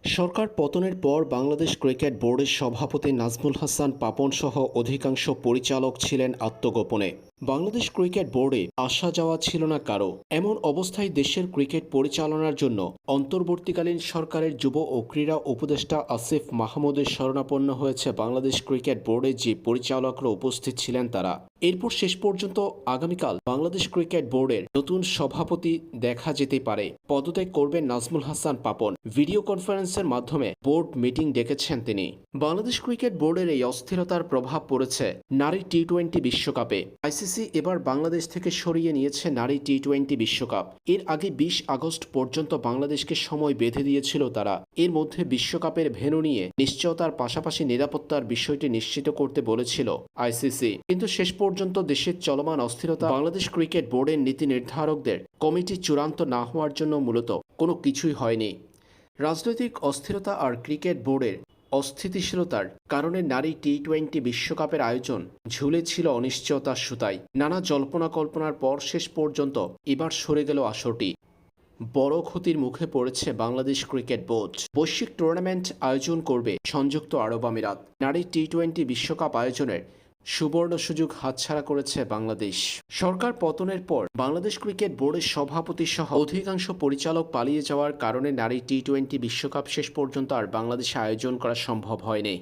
সরকার পতনের পর বাংলাদেশ ক্রিকেট বোর্ডের সভাপতি নাজমুল হাসান পাপন সহ অধিকাংশ পরিচালক ছিলেন আত্মগোপনে। বাংলাদেশ ক্রিকেট বোর্ডে আসা যাওয়া ছিল না কারো। এমন অবস্থায় দেশের ক্রিকেট পরিচালনার জন্য অন্তর্বর্তীকালীন সরকারের যুব ও ক্রীড়া উপদেষ্টা আসিফ মাহমুদের শরণাপন্ন হয়েছে বাংলাদেশ ক্রিকেট বোর্ডে যে পরিচালকরা উপস্থিত ছিলেন তারা। এরপর শেষ পর্যন্ত আগামীকাল বাংলাদেশ ক্রিকেট বোর্ডের নতুন সভাপতি দেখা যেতে পারে। পদত্যাগ করবেন নাজমুল হাসান পাপন। ভিডিও কনফারেন্সের মাধ্যমে বোর্ড মিটিং ডেকেছেন তিনি। বাংলাদেশ ক্রিকেট বোর্ডের এই অস্থিরতার প্রভাব পড়েছে নারী টি-20 বিশ্বকাপে। আইসিসি এবার বাংলাদেশ থেকে সরিয়ে নিয়েছে নারী টি-20 বিশ্বকাপ। এর আগে 20 আগস্ট পর্যন্ত বাংলাদেশকে সময় বেঁধে দিয়েছিল তারা। এর মধ্যে বিশ্বকাপের ভেন্যু নিয়ে নিশ্চয়তার পাশাপাশি নিরাপত্তার বিষয়টি নিশ্চিত করতে বলেছিল আইসিসি। কিন্তু শেষ পর্যন্ত দেশের চলমান অস্থিরতা বাংলাদেশ ক্রিকেট বোর্ডের নীতি নির্ধারকদের কমিটি চূড়ান্ত না হওয়ার জন্য মূলত কোনো কিছুই হয়নি। রাজনৈতিক অস্থিরতা আর ক্রিকেট বোর্ডের অস্থিতিশীলতার কারণে নারী টি-20 বিশ্বকাপের আয়োজন ঝুলেছিল অনিশ্চয়তার সুতায়। নানা জল্পনা কল্পনার পর শেষ পর্যন্ত এবার সরে গেল আসরটি। বড় ক্ষতির মুখে পড়েছে বাংলাদেশ ক্রিকেট বোর্ড। বৈশ্বিক টুর্নামেন্ট আয়োজন করবে সংযুক্ত আরব আমিরাত। নারী টি-20 বিশ্বকাপ আয়োজনের সুবর্ণ সুযোগ হাতছাড়া করেছে বাংলাদেশ। সরকার পতনের পর বাংলাদেশ ক্রিকেট বোর্ডের সভাপতি সহ অধিকাংশ পরিচালক পালিয়ে যাওয়ার কারণে নারী টি-20 বিশ্বকাপ শেষ পর্যন্ত আর বাংলাদেশে আয়োজন করা সম্ভব হয়নি।